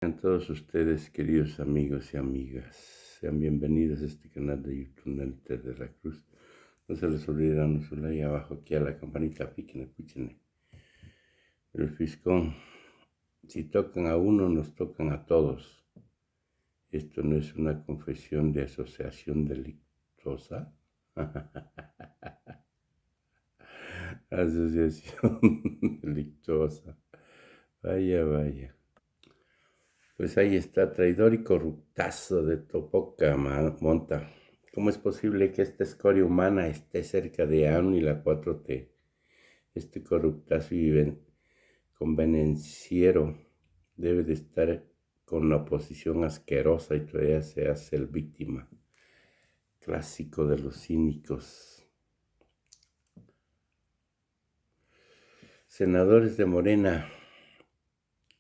A todos ustedes, queridos amigos y amigas, sean bienvenidos a este canal de YouTube Nelter de la Cruz. No se les olvide darnos un like abajo aquí a la campanita, píquenle, píquenle. El fiscón, si tocan a uno, nos tocan a todos. Esto no es una confesión de asociación delictuosa. Asociación delictuosa. Vaya, vaya. Pues ahí está, traidor y corruptazo de Topoca Monta. ¿Cómo es posible que esta escoria humana esté cerca de AMLO y la 4T? Este corruptazo y convenenciero debe de estar con una oposición asquerosa y todavía se hace el víctima. Clásico de los cínicos. Senadores de Morena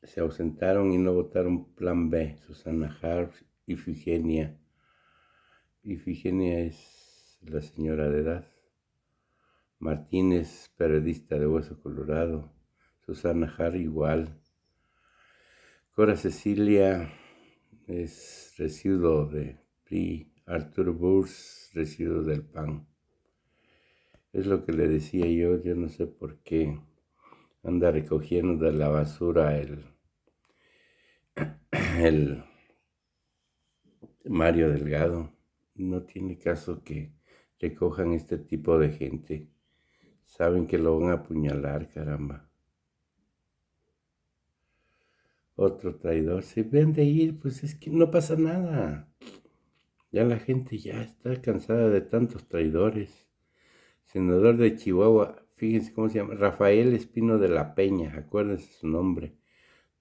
se ausentaron y no votaron Plan B. Susana Harp y Ifigenia. Ifigenia es la señora de edad. Martínez, periodista de Hueso Colorado. Susana Harp igual. Cora Cecilia es residuo de PRI. Arturo Burs, residuo del PAN. Es lo que le decía yo no sé por qué anda recogiendo de la basura el Mario Delgado. No tiene caso que recojan este tipo de gente. Saben que lo van a apuñalar, caramba. Otro traidor. Se ven de ir, pues es que no pasa nada. Ya la gente ya está cansada de tantos traidores. Senador de Chihuahua, fíjense cómo se llama. Rafael Espino de la Peña, acuérdense su nombre.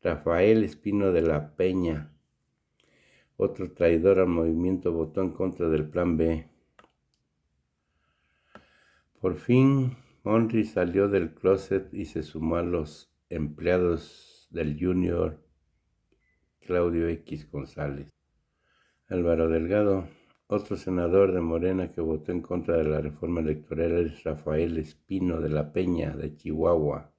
Rafael Espino de la Peña. Otro traidor al movimiento votó en contra del Plan B. Por fin, Monri salió del closet y se sumó a los empleados del Junior Claudio X González. Álvaro Delgado, otro senador de Morena que votó en contra de la reforma electoral, es Rafael Espino de la Peña, de Chihuahua.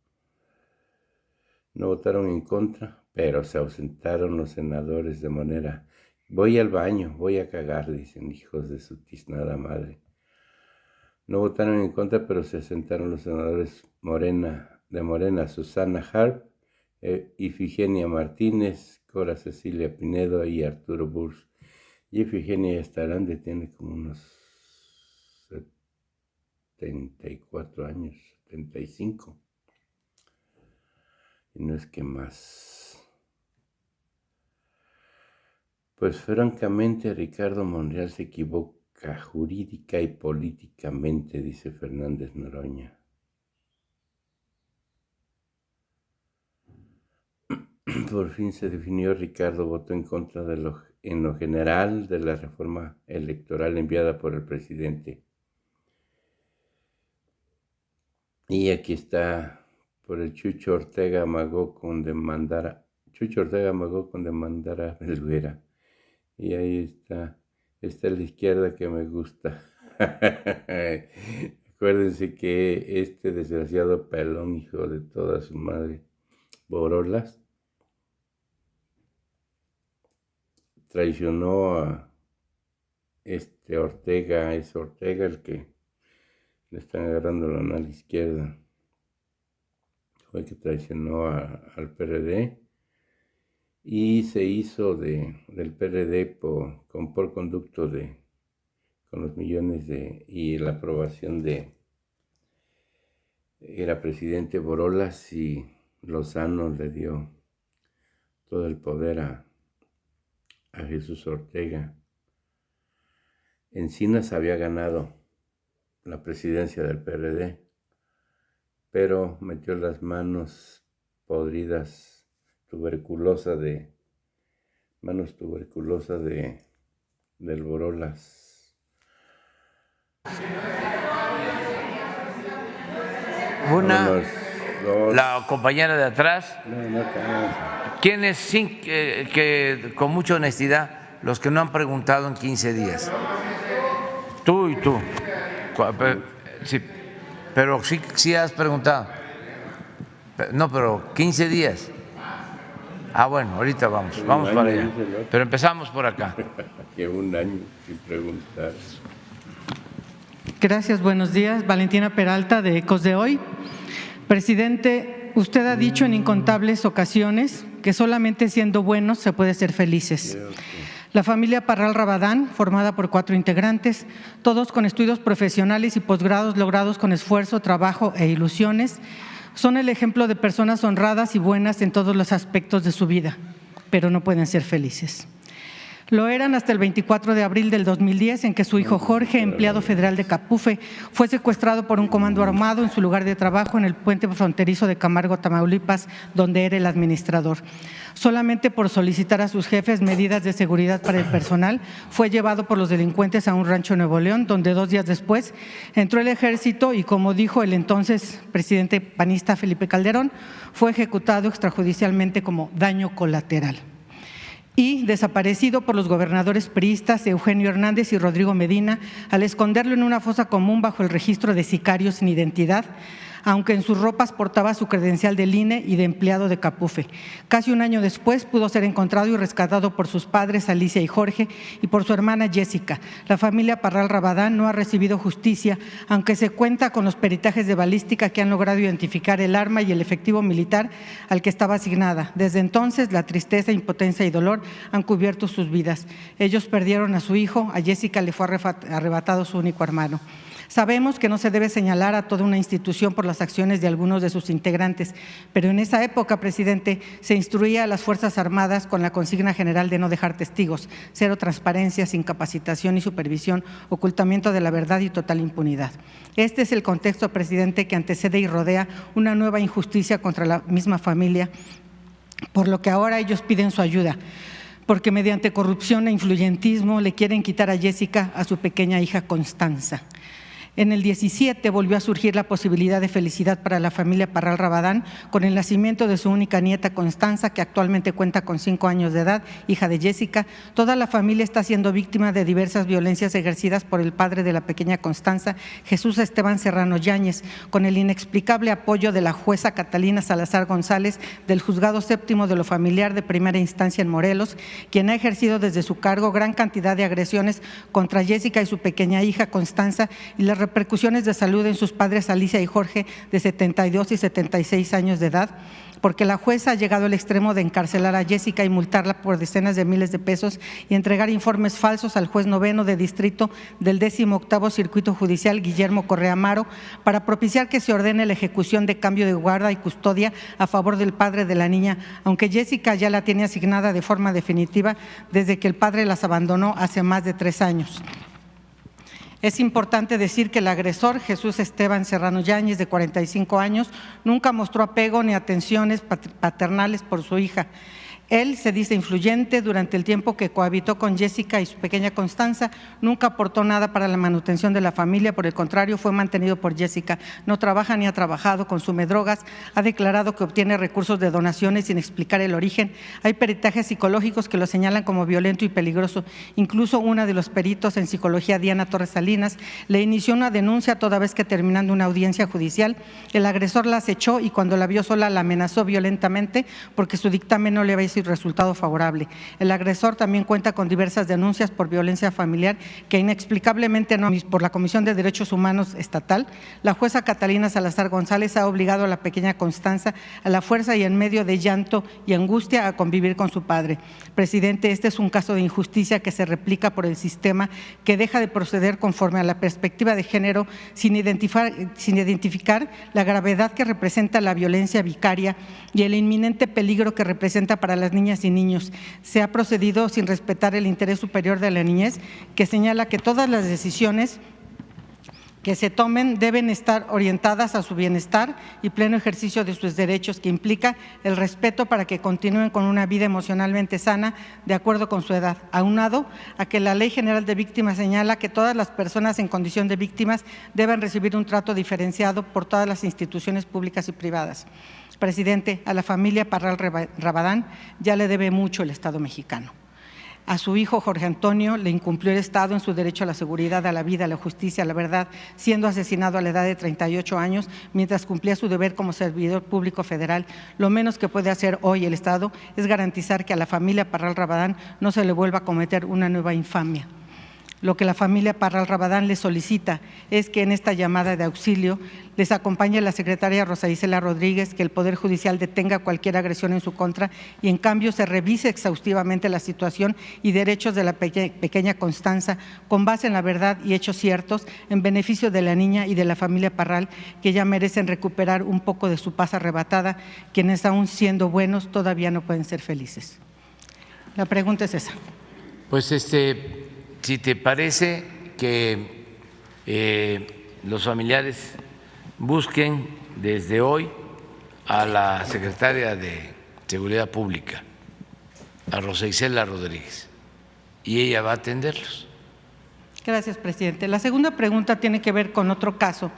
No votaron en contra, pero se ausentaron los senadores de Morena. Voy al baño, voy a cagar, dicen, hijos de su tiznada madre. No votaron en contra, pero se ausentaron los senadores de Morena, Susana Harp, Ifigenia Martínez, Cora Cecilia Pinedo y Arturo Burs. Y Ifigenia ya está grande, tiene como unos 74 años, 75. Y no es que más. Pues francamente Ricardo Monreal se equivoca jurídica y políticamente, dice Fernández Noroña. Por fin se definió. Ricardo votó en contra en lo general de la reforma electoral enviada por el presidente. Y aquí está, por el Chucho Ortega amagó con demandar a Belguera. Y ahí está la izquierda que me gusta. Acuérdense que este desgraciado pelón, hijo de toda su madre, Borolas, traicionó a Ortega. Es Ortega el que le están agarrando la mano a la izquierda. Fue el que traicionó al PRD y se hizo del PRD por conducto con los millones y la aprobación era presidente Borolas, y Lozano le dio todo el poder a Jesús Ortega. Encinas había ganado la presidencia del PRD, pero metió las manos podridas, manos tuberculosas del Borolas. La compañera de atrás. No ¿Quiénes, que con mucha honestidad, los que no han preguntado en 15 días? Tú y tú. Sí, pero sí has preguntado. No, pero 15 días. Ah, bueno, ahorita vamos para allá. Pero empezamos por acá. Llevo un año sin preguntar. Gracias, buenos días. Valentina Peralta, de Ecos de Hoy. Presidente, usted ha dicho en incontables ocasiones que solamente siendo buenos se puede ser felices. La familia Parral Rabadán, formada por 4 integrantes, todos con estudios profesionales y posgrados logrados con esfuerzo, trabajo e ilusiones, son el ejemplo de personas honradas y buenas en todos los aspectos de su vida, pero no pueden ser felices. Lo eran hasta el 24 de abril del 2010, en que su hijo Jorge, empleado federal de Capufe, fue secuestrado por un comando armado en su lugar de trabajo en el puente fronterizo de Camargo, Tamaulipas, donde era el administrador. Solamente por solicitar a sus jefes medidas de seguridad para el personal, fue llevado por los delincuentes a un rancho en Nuevo León, donde 2 días después entró el ejército y, como dijo el entonces presidente panista Felipe Calderón, fue ejecutado extrajudicialmente como daño colateral. Y desaparecido por los gobernadores priistas Eugenio Hernández y Rodrigo Medina al esconderlo en una fosa común bajo el registro de sicarios sin identidad, aunque en sus ropas portaba su credencial del INE y de empleado de Capufe. Casi un año después pudo ser encontrado y rescatado por sus padres Alicia y Jorge y por su hermana Jessica. La familia Parral Rabadán no ha recibido justicia, aunque se cuenta con los peritajes de balística que han logrado identificar el arma y el efectivo militar al que estaba asignada. Desde entonces, la tristeza, impotencia y dolor han cubierto sus vidas. Ellos perdieron a su hijo, a Jessica le fue arrebatado su único hermano. Sabemos que no se debe señalar a toda una institución por las acciones de algunos de sus integrantes, pero en esa época, presidente, se instruía a las Fuerzas Armadas con la consigna general de no dejar testigos, cero transparencia, sin capacitación y supervisión, ocultamiento de la verdad y total impunidad. Este es el contexto, presidente, que antecede y rodea una nueva injusticia contra la misma familia, por lo que ahora ellos piden su ayuda, porque mediante corrupción e influyentismo le quieren quitar a Jessica a su pequeña hija Constanza. En el 17 volvió a surgir la posibilidad de felicidad para la familia Parral Rabadán con el nacimiento de su única nieta Constanza, que actualmente cuenta con 5 años de edad, hija de Jessica. Toda la familia está siendo víctima de diversas violencias ejercidas por el padre de la pequeña Constanza, Jesús Esteban Serrano Yáñez, con el inexplicable apoyo de la jueza Catalina Salazar González del Juzgado Séptimo de lo Familiar de Primera Instancia en Morelos, quien ha ejercido desde su cargo gran cantidad de agresiones contra Jessica y su pequeña hija Constanza y las repercusiones de salud en sus padres Alicia y Jorge, de 72 y 76 años de edad, porque la jueza ha llegado al extremo de encarcelar a Jessica y multarla por decenas de miles de pesos y entregar informes falsos al juez noveno de distrito del 18º Circuito Judicial, Guillermo Correa Amaro, para propiciar que se ordene la ejecución de cambio de guarda y custodia a favor del padre de la niña, aunque Jessica ya la tiene asignada de forma definitiva desde que el padre las abandonó hace más de 3 años. Es importante decir que el agresor, Jesús Esteban Serrano Yáñez, de 45 años, nunca mostró apego ni atenciones paternales por su hija. Él se dice influyente. Durante el tiempo que cohabitó con Jessica y su pequeña Constanza, nunca aportó nada para la manutención de la familia, por el contrario, fue mantenido por Jessica. No trabaja ni ha trabajado, consume drogas, ha declarado que obtiene recursos de donaciones sin explicar el origen. Hay peritajes psicológicos que lo señalan como violento y peligroso. Incluso una de los peritos en psicología, Diana Torres Salinas, le inició una denuncia toda vez que, terminando una audiencia judicial, el agresor la acechó y cuando la vio sola la amenazó violentamente porque su dictamen no le había y resultado favorable. El agresor también cuenta con diversas denuncias por violencia familiar que inexplicablemente no por la Comisión de Derechos Humanos Estatal. La jueza Catalina Salazar González ha obligado a la pequeña Constanza a la fuerza y en medio de llanto y angustia a convivir con su padre. Presidente, este es un caso de injusticia que se replica por el sistema, que deja de proceder conforme a la perspectiva de género sin identificar la gravedad que representa la violencia vicaria y el inminente peligro que representa para las niñas y niños. Se ha procedido sin respetar el interés superior de la niñez, que señala que todas las decisiones que se tomen deben estar orientadas a su bienestar y pleno ejercicio de sus derechos, que implica el respeto para que continúen con una vida emocionalmente sana de acuerdo con su edad, aunado a que la Ley General de Víctimas señala que todas las personas en condición de víctimas deben recibir un trato diferenciado por todas las instituciones públicas y privadas. Presidente, a la familia Parral Rabadán ya le debe mucho el Estado mexicano. A su hijo Jorge Antonio le incumplió el Estado en su derecho a la seguridad, a la vida, a la justicia, a la verdad, siendo asesinado a la edad de 38 años mientras cumplía su deber como servidor público federal. Lo menos que puede hacer hoy el Estado es garantizar que a la familia Parral Rabadán no se le vuelva a cometer una nueva infamia. Lo que la familia Parral Rabadán les solicita es que en esta llamada de auxilio les acompañe la secretaria Rosa Isela Rodríguez, que el Poder Judicial detenga cualquier agresión en su contra y en cambio se revise exhaustivamente la situación y derechos de la pequeña Constanza con base en la verdad y hechos ciertos en beneficio de la niña y de la familia Parral, que ya merecen recuperar un poco de su paz arrebatada, quienes aún siendo buenos todavía no pueden ser felices. La pregunta es esa. Pues si te parece que los familiares busquen desde hoy a la secretaria de Seguridad Pública, a Rosa Isela Rodríguez, y ella va a atenderlos. Gracias, presidente. La segunda pregunta tiene que ver con otro caso.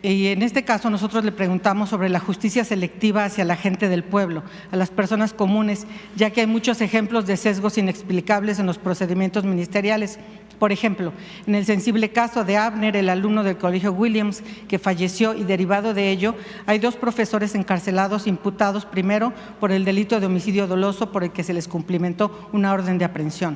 Y en este caso nosotros le preguntamos sobre la justicia selectiva hacia la gente del pueblo, a las personas comunes, ya que hay muchos ejemplos de sesgos inexplicables en los procedimientos ministeriales. Por ejemplo, en el sensible caso de Abner, el alumno del Colegio Williams, que falleció y derivado de ello, hay 2 profesores encarcelados imputados primero por el delito de homicidio doloso por el que se les cumplimentó una orden de aprehensión.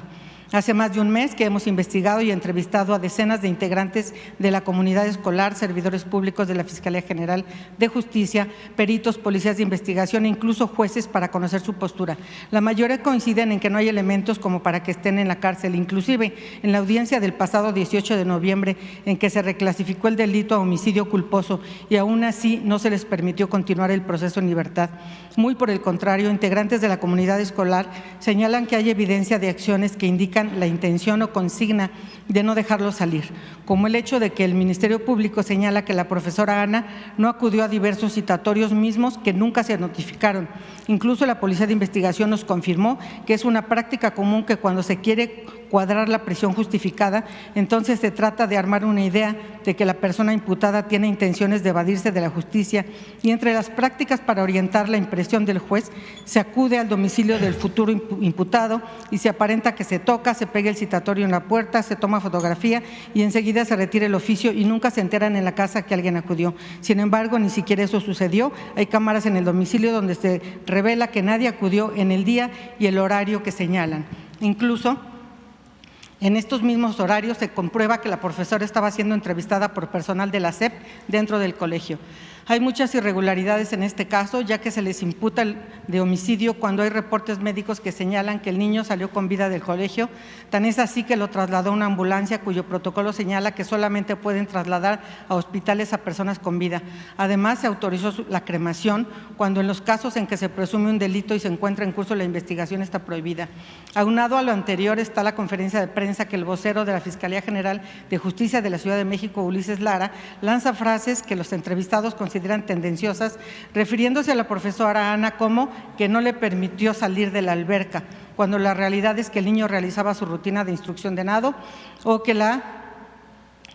Hace más de un mes que hemos investigado y entrevistado a decenas de integrantes de la comunidad escolar, servidores públicos de la Fiscalía General de Justicia, peritos, policías de investigación e incluso jueces para conocer su postura. La mayoría coinciden en que no hay elementos como para que estén en la cárcel. Inclusive, en la audiencia del pasado 18 de noviembre, en que se reclasificó el delito a homicidio culposo y aún así no se les permitió continuar el proceso en libertad. Muy por el contrario, integrantes de la comunidad escolar señalan que hay evidencia de acciones que indican la intención o consigna de no dejarlo salir, como el hecho de que el Ministerio Público señala que la profesora Ana no acudió a diversos citatorios mismos que nunca se notificaron. Incluso la Policía de Investigación nos confirmó que es una práctica común que cuando se quiere cuadrar la prisión justificada, entonces se trata de armar una idea de que la persona imputada tiene intenciones de evadirse de la justicia y entre las prácticas para orientar la impresión del juez se acude al domicilio del futuro imputado y se aparenta que se toca, se pega el citatorio en la puerta, se toma fotografía y enseguida se retira el oficio y nunca se enteran en la casa que alguien acudió. Sin embargo, ni siquiera eso sucedió. Hay cámaras en el domicilio donde se revela que nadie acudió en el día y el horario que señalan. Incluso en estos mismos horarios se comprueba que la profesora estaba siendo entrevistada por personal de la SEP dentro del colegio. Hay muchas irregularidades en este caso, ya que se les imputa el de homicidio cuando hay reportes médicos que señalan que el niño salió con vida del colegio. Tan es así que lo trasladó una ambulancia cuyo protocolo señala que solamente pueden trasladar a hospitales a personas con vida. Además, se autorizó la cremación cuando en los casos en que se presume un delito y se encuentra en curso la investigación está prohibida. Aunado a lo anterior está la conferencia de prensa que el vocero de la Fiscalía General de Justicia de la Ciudad de México, Ulises Lara, lanza frases que los entrevistados consideran tendenciosas, refiriéndose a la profesora Ana como que no le permitió salir de la alberca, cuando la realidad es que el niño realizaba su rutina de instrucción de nado, o que la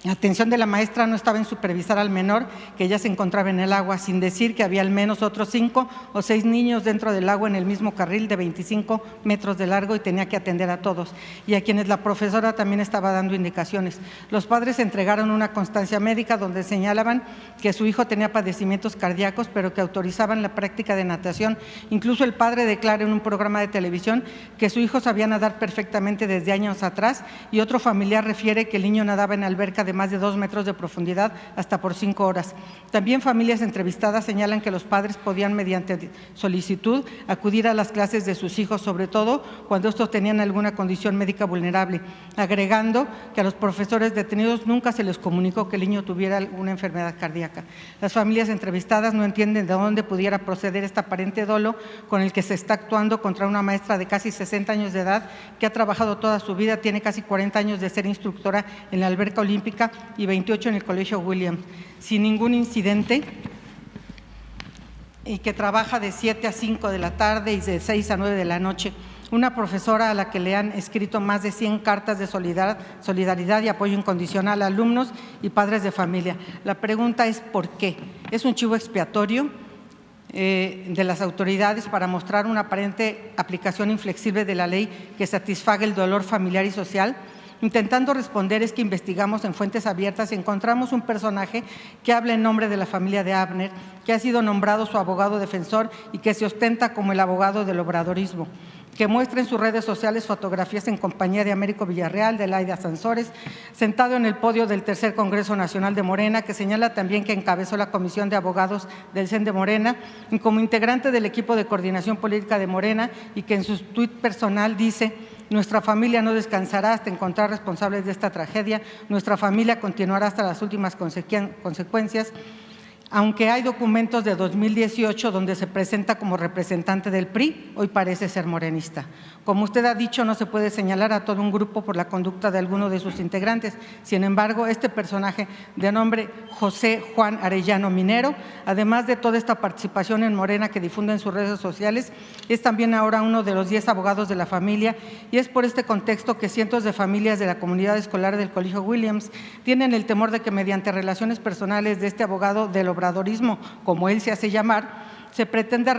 atención de la maestra no estaba en supervisar al menor que ya se encontraba en el agua, sin decir que había al menos otros 5 o 6 niños dentro del agua en el mismo carril de 25 metros de largo y tenía que atender a todos, y a quienes la profesora también estaba dando indicaciones. Los padres entregaron una constancia médica donde señalaban que su hijo tenía padecimientos cardíacos, pero que autorizaban la práctica de natación. Incluso el padre declara en un programa de televisión que su hijo sabía nadar perfectamente desde años atrás, y otro familiar refiere que el niño nadaba en alberca de más de 2 metros de profundidad hasta por 5 horas. También familias entrevistadas señalan que los padres podían, mediante solicitud, acudir a las clases de sus hijos, sobre todo cuando estos tenían alguna condición médica vulnerable, agregando que a los profesores detenidos nunca se les comunicó que el niño tuviera alguna enfermedad cardíaca. Las familias entrevistadas no entienden de dónde pudiera proceder este aparente dolo con el que se está actuando contra una maestra de casi 60 años de edad que ha trabajado toda su vida, tiene casi 40 años de ser instructora en la alberca olímpica y 28 en el Colegio Williams, sin ningún incidente, y que trabaja de 7 a 5 de la tarde y de 6 a 9 de la noche. Una profesora a la que le han escrito más de 100 cartas de solidaridad y apoyo incondicional a alumnos y padres de familia. La pregunta es ¿por qué? ¿Es un chivo expiatorio? de las autoridades para mostrar una aparente aplicación inflexible de la ley que satisfaga el dolor familiar y social. Intentando responder es que investigamos en fuentes abiertas y encontramos un personaje que habla en nombre de la familia de Abner, que ha sido nombrado su abogado defensor y que se ostenta como el abogado del obradorismo, que muestra en sus redes sociales fotografías en compañía de Américo Villarreal, de Laida Sansores, sentado en el podio del Tercer Congreso Nacional de Morena, que señala también que encabezó la Comisión de Abogados del CEN de Morena, y como integrante del equipo de coordinación política de Morena, y que en su tuit personal dice: nuestra familia no descansará hasta encontrar responsables de esta tragedia, nuestra familia continuará hasta las últimas consecuencias. Aunque hay documentos de 2018 donde se presenta como representante del PRI, hoy parece ser morenista. Como usted ha dicho, no se puede señalar a todo un grupo por la conducta de alguno de sus integrantes. Sin embargo, este personaje de nombre José Juan Arellano Minero, además de toda esta participación en Morena que difunde en sus redes sociales, es también ahora uno de los 10 abogados de la familia, y es por este contexto que cientos de familias de la comunidad escolar del Colegio Williams tienen el temor de que mediante relaciones personales de este abogado del obradorismo, como él se hace llamar, se pretende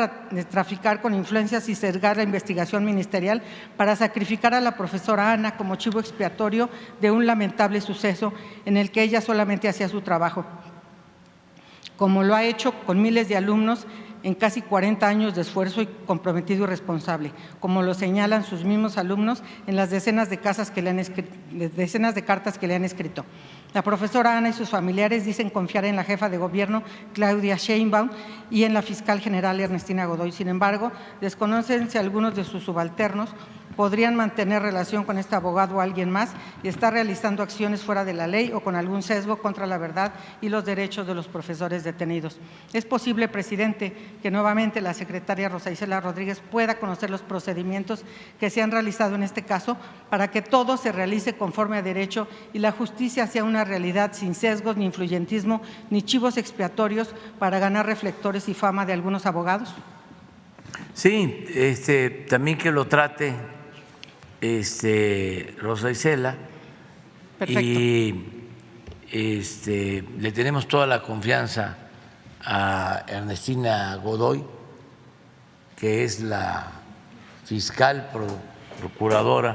traficar con influencias y sesgar la investigación ministerial para sacrificar a la profesora Ana como chivo expiatorio de un lamentable suceso en el que ella solamente hacía su trabajo, como lo ha hecho con miles de alumnos en casi 40 años de esfuerzo y comprometido y responsable, como lo señalan sus mismos alumnos en las decenas de cartas que le han escrito. La profesora Ana y sus familiares dicen confiar en la jefa de gobierno, Claudia Sheinbaum, y en la fiscal general Ernestina Godoy. Sin embargo, desconocen si algunos de sus subalternos podrían mantener relación con este abogado o alguien más y está realizando acciones fuera de la ley o con algún sesgo contra la verdad y los derechos de los profesores detenidos. Es posible, presidente, que nuevamente la secretaria Rosa Isela Rodríguez pueda conocer los procedimientos que se han realizado en este caso para que todo se realice conforme a derecho y la justicia sea una realidad sin sesgos, ni influyentismo, ni chivos expiatorios para ganar reflectores y fama de algunos abogados. Sí, también que lo trate Rosa Isela. Perfecto. Y le tenemos toda la confianza a Ernestina Godoy, que es la fiscal procuradora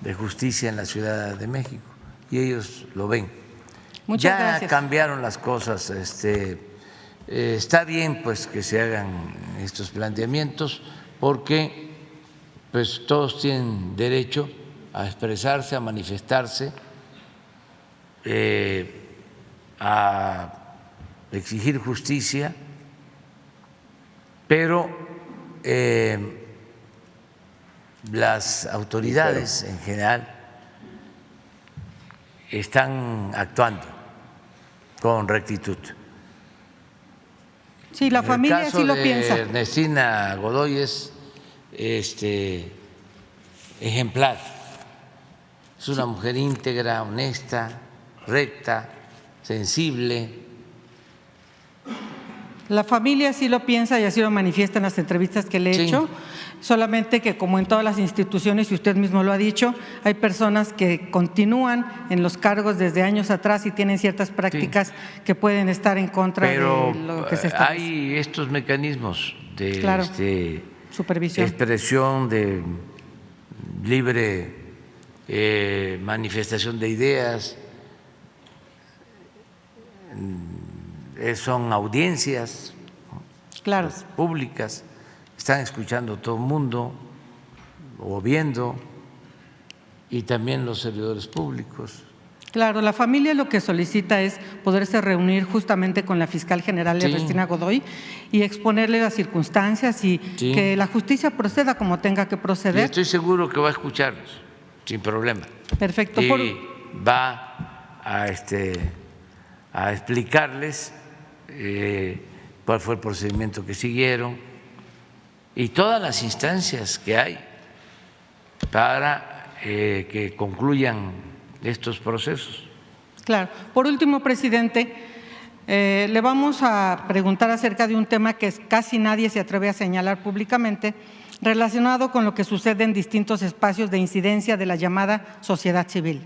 de justicia en la Ciudad de México, y ellos lo ven. Muchas gracias. Cambiaron las cosas. Está bien pues que se hagan estos planteamientos porque pues todos tienen derecho a expresarse, a manifestarse, a exigir justicia, pero las autoridades en general están actuando con rectitud. Sí, la familia sí lo piensa. Ernestina Godoy es ejemplar. Es una mujer íntegra, honesta, recta, sensible. La familia sí lo piensa y así lo manifiesta en las entrevistas que le he hecho, solamente que como en todas las instituciones, y usted mismo lo ha dicho, hay personas que continúan en los cargos desde años atrás y tienen ciertas prácticas que pueden estar en contra de lo que se establece. Hay estos mecanismos de supervisión, expresión, de libre manifestación de ideas, son audiencias públicas, están escuchando todo el mundo o viendo, y también los servidores públicos. Claro, la familia lo que solicita es poderse reunir justamente con la fiscal general Ernestina Godoy y exponerle las circunstancias y que la justicia proceda como tenga que proceder. Y estoy seguro que va a escucharlos sin problema. Perfecto. Y va a explicarles cuál fue el procedimiento que siguieron y todas las instancias que hay para que concluyan estos procesos. Claro. Por último, presidente, le vamos a preguntar acerca de un tema que casi nadie se atreve a señalar públicamente, relacionado con lo que sucede en distintos espacios de incidencia de la llamada sociedad civil.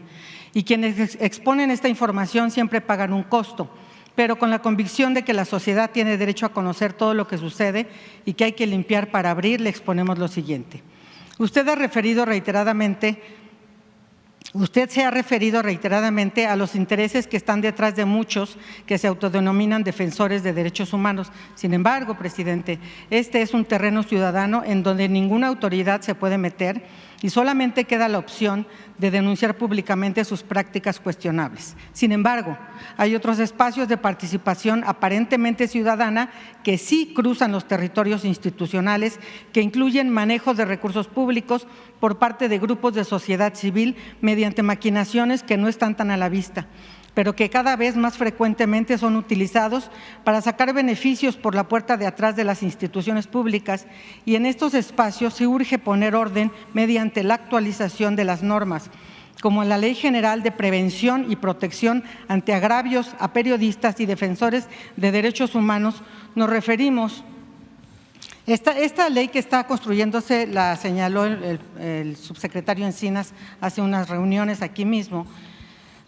Y quienes exponen esta información siempre pagan un costo, pero con la convicción de que la sociedad tiene derecho a conocer todo lo que sucede y que hay que limpiar para abrir, le exponemos lo siguiente. Usted se ha referido reiteradamente a los intereses que están detrás de muchos que se autodenominan defensores de derechos humanos. Sin embargo, presidente, este es un terreno ciudadano en donde ninguna autoridad se puede meter y solamente queda la opción de denunciar públicamente sus prácticas cuestionables. Sin embargo, hay otros espacios de participación aparentemente ciudadana que sí cruzan los territorios institucionales, que incluyen manejo de recursos públicos por parte de grupos de sociedad civil mediante maquinaciones que no están tan a la vista, pero que cada vez más frecuentemente son utilizados para sacar beneficios por la puerta de atrás de las instituciones públicas, y en estos espacios se urge poner orden mediante la actualización de las normas, como la Ley General de Prevención y Protección ante Agravios a Periodistas y Defensores de Derechos Humanos. Nos referimos… Esta ley que está construyéndose la señaló el subsecretario Encinas hace unas reuniones aquí mismo.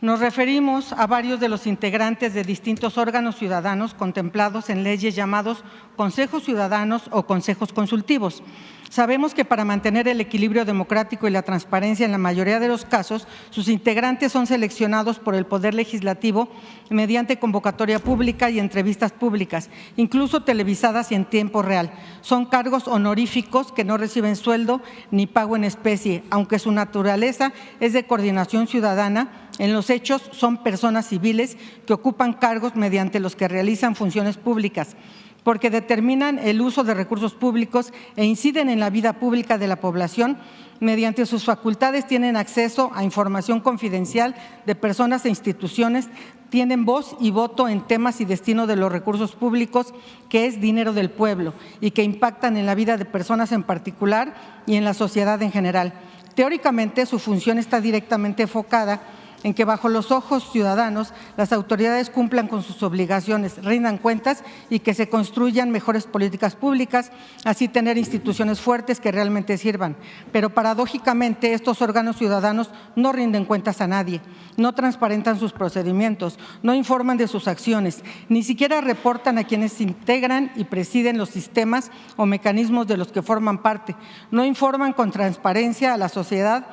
Nos referimos a varios de los integrantes de distintos órganos ciudadanos contemplados en leyes llamados consejos ciudadanos o consejos consultivos. Sabemos que para mantener el equilibrio democrático y la transparencia en la mayoría de los casos, sus integrantes son seleccionados por el Poder Legislativo mediante convocatoria pública y entrevistas públicas, incluso televisadas y en tiempo real. Son cargos honoríficos que no reciben sueldo ni pago en especie, aunque su naturaleza es de coordinación ciudadana. En los hechos son personas civiles que ocupan cargos mediante los que realizan funciones públicas, porque determinan el uso de recursos públicos e inciden en la vida pública de la población. Mediante sus facultades tienen acceso a información confidencial de personas e instituciones, tienen voz y voto en temas y destino de los recursos públicos, que es dinero del pueblo y que impactan en la vida de personas en particular y en la sociedad en general. Teóricamente, su función está directamente enfocada en que bajo los ojos ciudadanos las autoridades cumplan con sus obligaciones, rindan cuentas y que se construyan mejores políticas públicas, así tener instituciones fuertes que realmente sirvan. Pero paradójicamente estos órganos ciudadanos no rinden cuentas a nadie, no transparentan sus procedimientos, no informan de sus acciones, ni siquiera reportan a quienes integran y presiden los sistemas o mecanismos de los que forman parte, no informan con transparencia a la sociedad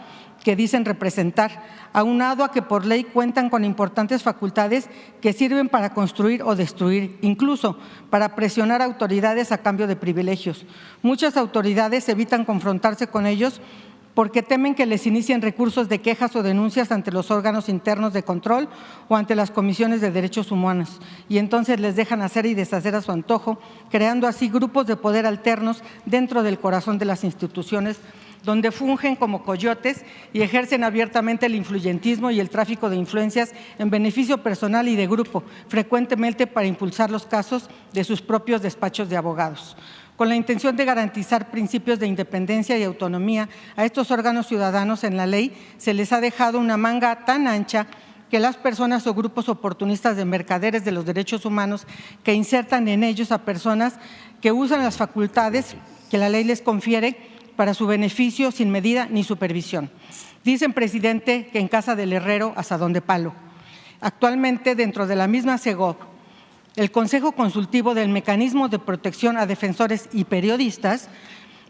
que dicen representar, aunado a que por ley cuentan con importantes facultades que sirven para construir o destruir, incluso para presionar a autoridades a cambio de privilegios. Muchas autoridades evitan confrontarse con ellos porque temen que les inicien recursos de quejas o denuncias ante los órganos internos de control o ante las comisiones de derechos humanos, y entonces les dejan hacer y deshacer a su antojo, creando así grupos de poder alternos dentro del corazón de las instituciones, donde fungen como coyotes y ejercen abiertamente el influyentismo y el tráfico de influencias en beneficio personal y de grupo, frecuentemente para impulsar los casos de sus propios despachos de abogados. Con la intención de garantizar principios de independencia y autonomía a estos órganos ciudadanos, en la ley se les ha dejado una manga tan ancha que las personas o grupos oportunistas de mercaderes de los derechos humanos que insertan en ellos a personas que usan las facultades que la ley les confiere para su beneficio sin medida ni supervisión. Dicen, presidente, que en casa del herrero asadón de palo. Actualmente, dentro de la misma SEGOP, el Consejo Consultivo del Mecanismo de Protección a Defensores y Periodistas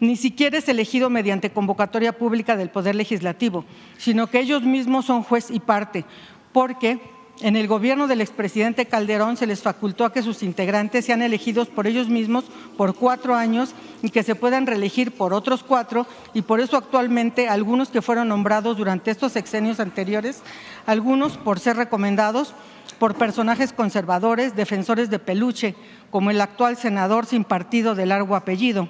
ni siquiera es elegido mediante convocatoria pública del Poder Legislativo, sino que ellos mismos son juez y parte, porque en el gobierno del expresidente Calderón se les facultó a que sus integrantes sean elegidos por ellos mismos por 4 años y que se puedan reelegir por otros 4, y por eso actualmente algunos que fueron nombrados durante estos sexenios anteriores, algunos por ser recomendados por personajes conservadores, defensores de peluche, como el actual senador sin partido de largo apellido,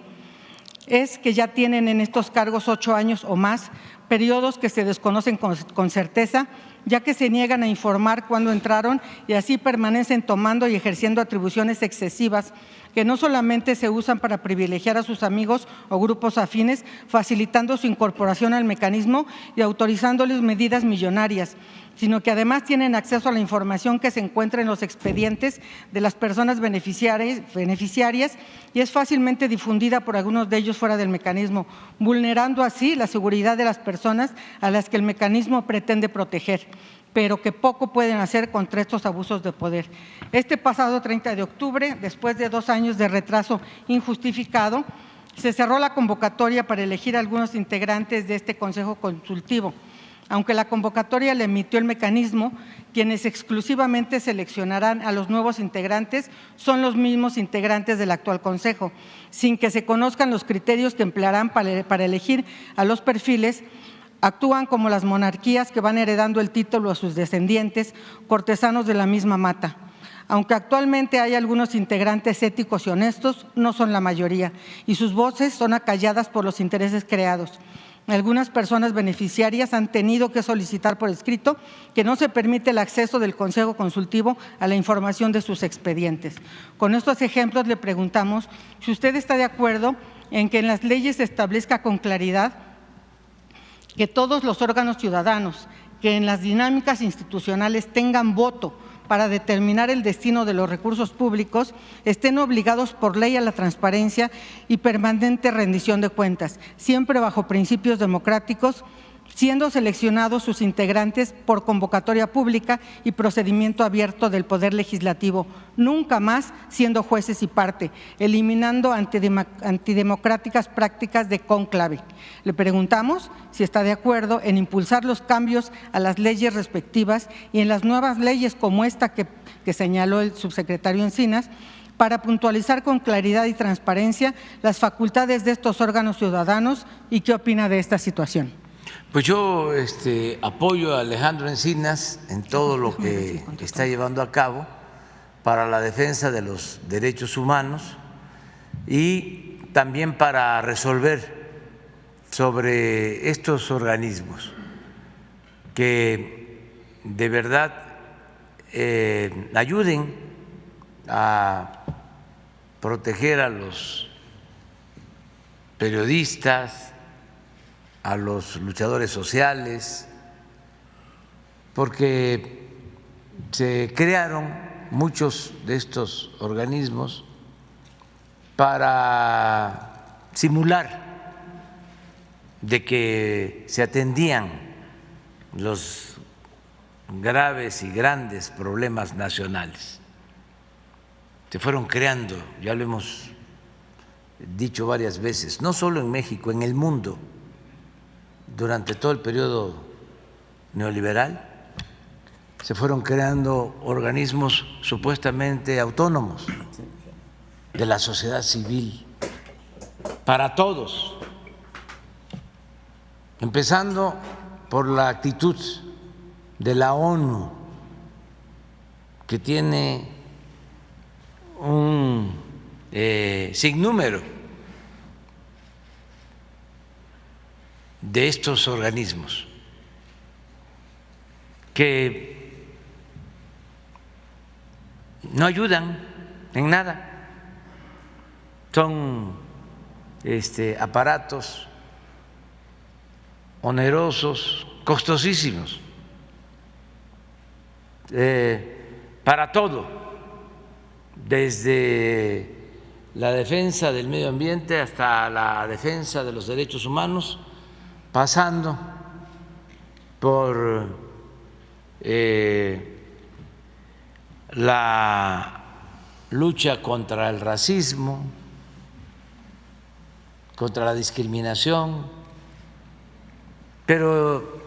es que ya tienen en estos cargos 8 años o más, periodos que se desconocen con certeza, ya que se niegan a informar cuándo entraron y así permanecen tomando y ejerciendo atribuciones excesivas que no solamente se usan para privilegiar a sus amigos o grupos afines, facilitando su incorporación al mecanismo y autorizándoles medidas millonarias, sino que además tienen acceso a la información que se encuentra en los expedientes de las personas beneficiarias y es fácilmente difundida por algunos de ellos fuera del mecanismo, vulnerando así la seguridad de las personas a las que el mecanismo pretende proteger. pero que poco pueden hacer contra estos abusos de poder. Este pasado 30 de octubre, después de 2 años de retraso injustificado, se cerró la convocatoria para elegir a algunos integrantes de este Consejo Consultivo. Aunque la convocatoria le emitió el mecanismo, quienes exclusivamente seleccionarán a los nuevos integrantes son los mismos integrantes del actual Consejo, sin que se conozcan los criterios que emplearán para elegir a los perfiles. Actúan como las monarquías que van heredando el título a sus descendientes, cortesanos de la misma mata. Aunque actualmente hay algunos integrantes éticos y honestos, no son la mayoría, y sus voces son acalladas por los intereses creados. Algunas personas beneficiarias han tenido que solicitar por escrito que no se permite el acceso del Consejo Consultivo a la información de sus expedientes. Con estos ejemplos le preguntamos si usted está de acuerdo en que en las leyes se establezca con claridad que todos los órganos ciudadanos que en las dinámicas institucionales tengan voto para determinar el destino de los recursos públicos estén obligados por ley a la transparencia y permanente rendición de cuentas, siempre bajo principios democráticos, siendo seleccionados sus integrantes por convocatoria pública y procedimiento abierto del Poder Legislativo, nunca más siendo jueces y parte, eliminando antidemocráticas prácticas de cónclave. Le preguntamos si está de acuerdo en impulsar los cambios a las leyes respectivas y en las nuevas leyes como esta que señaló el subsecretario Encinas, para puntualizar con claridad y transparencia las facultades de estos órganos ciudadanos y qué opina de esta situación. Pues yo apoyo a Alejandro Encinas en todo lo que está llevando a cabo para la defensa de los derechos humanos y también para resolver sobre estos organismos que de verdad ayuden a proteger a los periodistas, a los luchadores sociales, porque se crearon muchos de estos organismos para simular de que se atendían los graves y grandes problemas nacionales. Se fueron creando, ya lo hemos dicho varias veces, no solo en México, en el mundo. Durante todo el periodo neoliberal se fueron creando organismos supuestamente autónomos de la sociedad civil para todos, empezando por la actitud de la ONU, que tiene un sinnúmero de estos organismos que no ayudan en nada, son aparatos onerosos, costosísimos, para todo, desde la defensa del medio ambiente hasta la defensa de los derechos humanos, pasando por la lucha contra el racismo, contra la discriminación, pero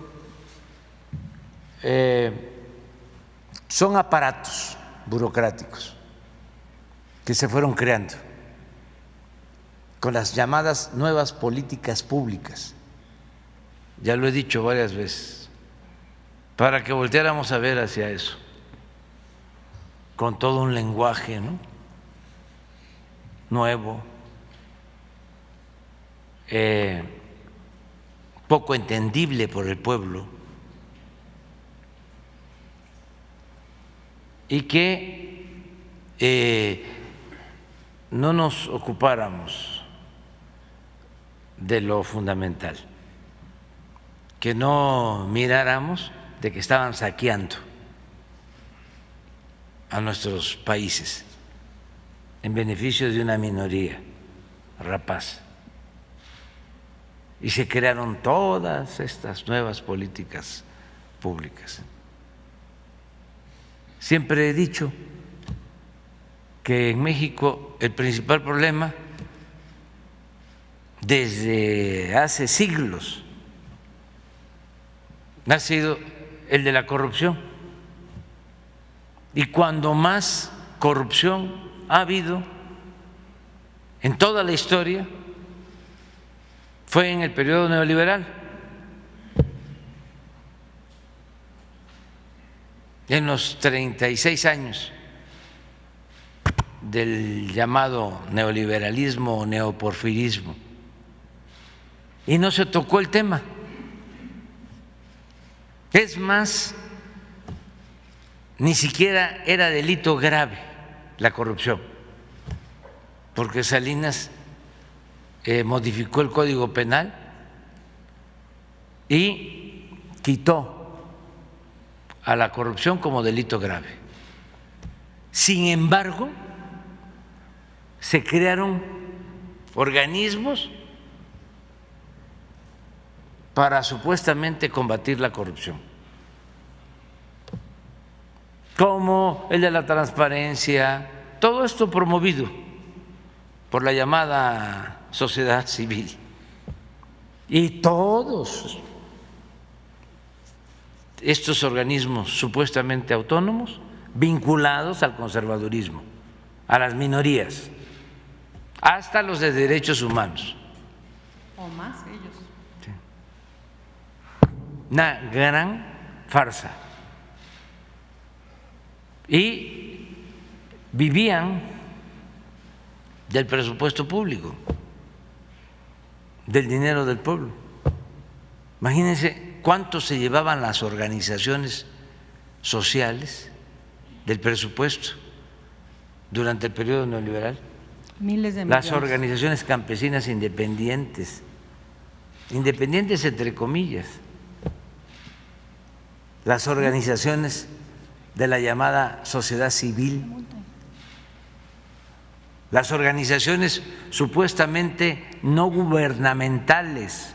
son aparatos burocráticos que se fueron creando con las llamadas nuevas políticas públicas. Ya lo he dicho varias veces, para que volteáramos a ver hacia eso, con todo un lenguaje, ¿no?, nuevo, poco entendible por el pueblo, y que no nos ocupáramos de lo fundamental, que no miráramos de que estaban saqueando a nuestros países en beneficio de una minoría rapaz. Y se crearon todas estas nuevas políticas públicas Siempre he dicho que en México el principal problema desde hace siglos ha sido el de la corrupción. Y cuando más corrupción ha habido en toda la historia fue en el periodo neoliberal. En los 36 años del llamado neoliberalismo o neoporfirismo. Y no se tocó el tema. Es más, ni siquiera era delito grave la corrupción, porque Salinas modificó el Código Penal y quitó a la corrupción como delito grave. Sin embargo, se crearon organismos para supuestamente combatir la corrupción, como el de la transparencia, todo esto promovido por la llamada sociedad civil. Y todos estos organismos supuestamente autónomos vinculados al conservadurismo, a las minorías, hasta los de derechos humanos. O más ellos. Sí. Una gran farsa. Y vivían del presupuesto público, del dinero del pueblo. Imagínense cuánto se llevaban las organizaciones sociales del presupuesto durante el periodo neoliberal. Miles de millones. Las organizaciones campesinas independientes, independientes entre comillas, las organizaciones de la llamada sociedad civil, las organizaciones supuestamente no gubernamentales.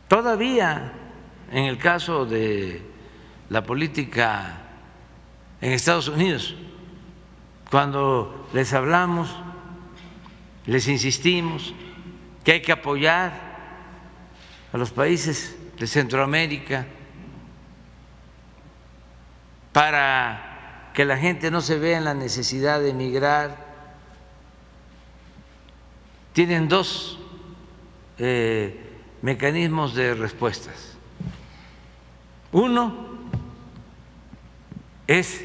Todavía en el caso de la política en Estados Unidos, cuando les hablamos, les insistimos que hay que apoyar a los países de Centroamérica para que la gente no se vea en la necesidad de emigrar, tienen dos mecanismos de respuestas. Uno es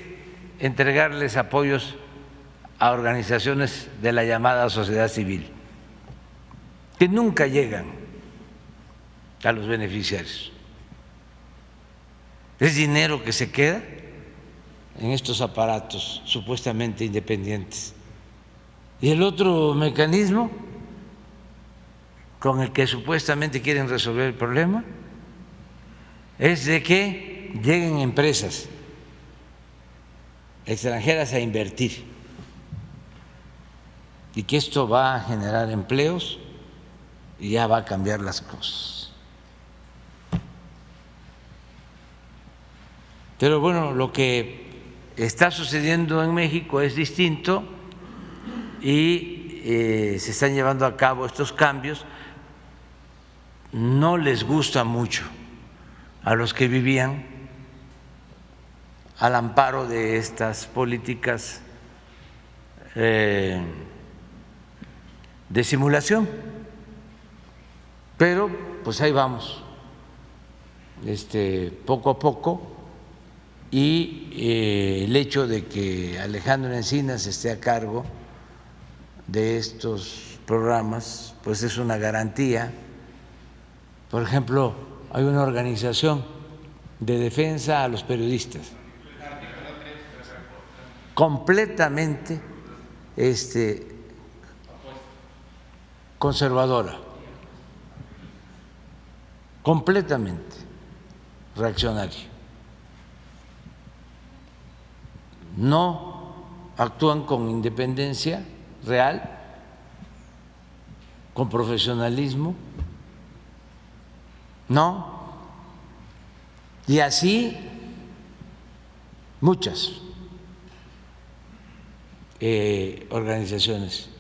entregarles apoyos a organizaciones de la llamada sociedad civil, que nunca llegan a los beneficiarios. Es dinero que se queda en estos aparatos supuestamente independientes. Y el otro mecanismo con el que supuestamente quieren resolver el problema es de que lleguen empresas extranjeras a invertir y que esto va a generar empleos y ya va a cambiar las cosas. Pero bueno, lo que está sucediendo en México es distinto y se están llevando a cabo estos cambios. No les gusta mucho a los que vivían al amparo de estas políticas de simulación, pero pues ahí vamos, poco a poco. Y el hecho de que Alejandro Encinas esté a cargo de estos programas, pues es una garantía. Por ejemplo, hay una organización de defensa a los periodistas completamente conservadora, completamente reaccionaria. No actúan con independencia real, con profesionalismo, no Y así muchas organizaciones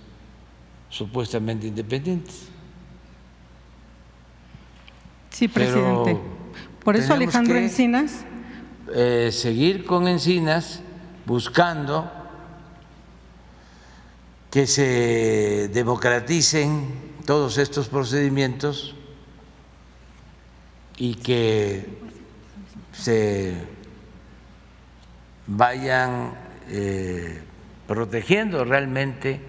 supuestamente independientes. Sí, presidente. Pero por eso Alejandro que, Encinas. Seguir con Encinas buscando que se democraticen todos estos procedimientos y que se vayan protegiendo realmente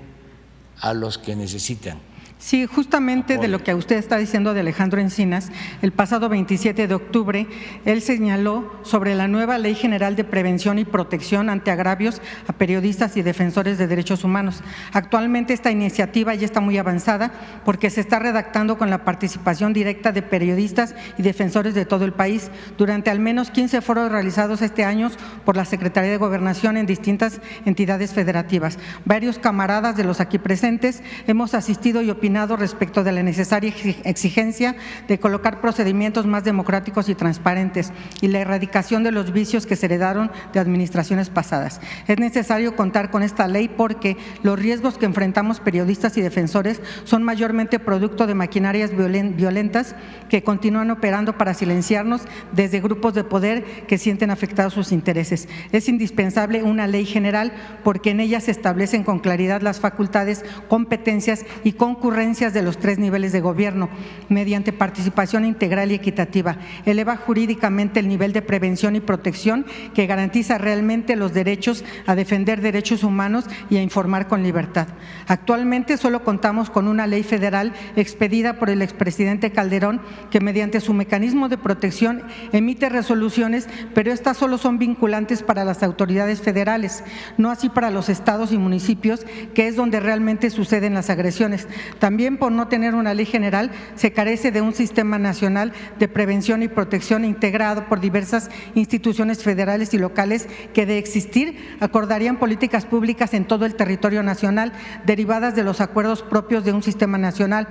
a los que necesitan. Sí, justamente de lo que usted está diciendo de Alejandro Encinas, el pasado 27 de octubre, él señaló sobre la nueva Ley General de Prevención y Protección ante Agravios a Periodistas y Defensores de Derechos Humanos. Actualmente esta iniciativa ya está muy avanzada porque se está redactando con la participación directa de periodistas y defensores de todo el país durante al menos 15 foros realizados este año por la Secretaría de Gobernación en distintas entidades federativas. Varios camaradas de los aquí presentes hemos asistido y opinado respecto de la necesaria exigencia de colocar procedimientos más democráticos y transparentes y la erradicación de los vicios que se heredaron de administraciones pasadas. Es necesario contar con esta ley porque los riesgos que enfrentamos periodistas y defensores son mayormente producto de maquinarias violentas que continúan operando para silenciarnos desde grupos de poder que sienten afectados sus intereses. Es indispensable una ley general porque en ella se establecen con claridad las facultades, competencias y concurrencias de los 3 niveles de gobierno, mediante participación integral y equitativa. Eleva jurídicamente el nivel de prevención y protección que garantiza realmente los derechos a defender derechos humanos y a informar con libertad. Actualmente solo contamos con una ley federal expedida por el expresidente Calderón que mediante su mecanismo de protección emite resoluciones, pero estas solo son vinculantes para las autoridades federales, no así para los estados y municipios, que es donde realmente suceden las agresiones. También por no tener una ley general se carece de un sistema nacional de prevención y protección integrado por diversas instituciones federales y locales que de existir acordarían políticas públicas en todo el territorio nacional derivadas de los acuerdos propios de un sistema nacional.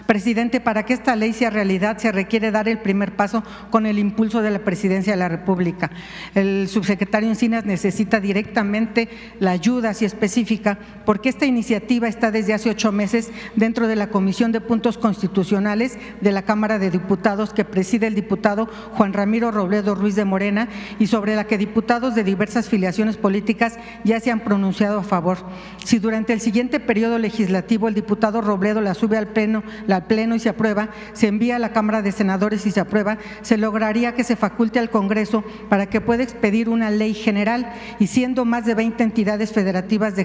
Presidente, para que esta ley sea realidad se requiere dar el primer paso con el impulso de la Presidencia de la República. El subsecretario Encinas necesita directamente la ayuda así específica porque esta iniciativa está desde hace 8 meses dentro de la Comisión de Puntos Constitucionales de la Cámara de Diputados que preside el diputado Juan Ramiro Robledo Ruiz de Morena y sobre la que diputados de diversas filiaciones políticas ya se han pronunciado a favor. Si durante el siguiente periodo legislativo el diputado Robledo la sube al Pleno y se aprueba, se envía a la Cámara de Senadores y se aprueba, se lograría que se faculte al Congreso para que pueda expedir una ley general y siendo más de 20 entidades federativas de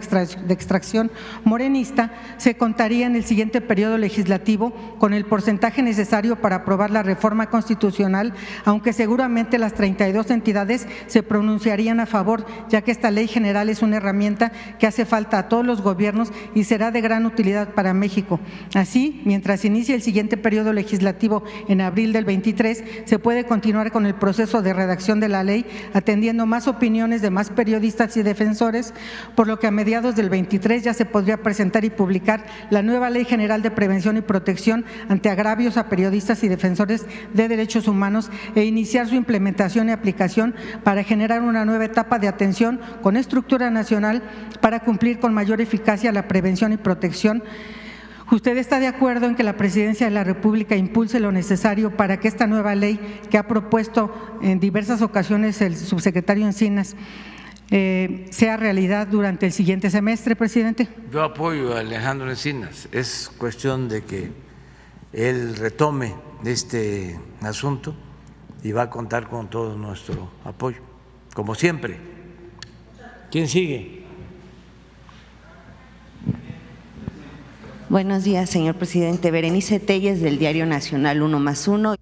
extracción morenista, se contaría en el siguiente periodo legislativo con el porcentaje necesario para aprobar la reforma constitucional, aunque seguramente las 32 entidades se pronunciarían a favor, ya que esta ley general es una herramienta que hace falta a todos los gobiernos y será de gran utilidad para México. Así, mientras inicie el siguiente periodo legislativo en abril del 23, se puede continuar con el proceso de redacción de la ley, atendiendo más opiniones de más periodistas y defensores, por lo que a mediados del 23 ya se podría presentar y publicar la nueva Ley General de Prevención y Protección ante Agravios a Periodistas y Defensores de Derechos Humanos e iniciar su implementación y aplicación para generar una nueva etapa de atención con estructura nacional para cumplir con mayor eficacia la prevención y protección. ¿Usted está de acuerdo en que la Presidencia de la República impulse lo necesario para que esta nueva ley que ha propuesto en diversas ocasiones el subsecretario Encinas sea realidad durante el siguiente semestre, presidente? Yo apoyo a Alejandro Encinas. Es cuestión de que él retome este asunto y va a contar con todo nuestro apoyo, como siempre. ¿Quién sigue? Buenos días, señor presidente. Berenice Telles, del Diario Nacional 1+1.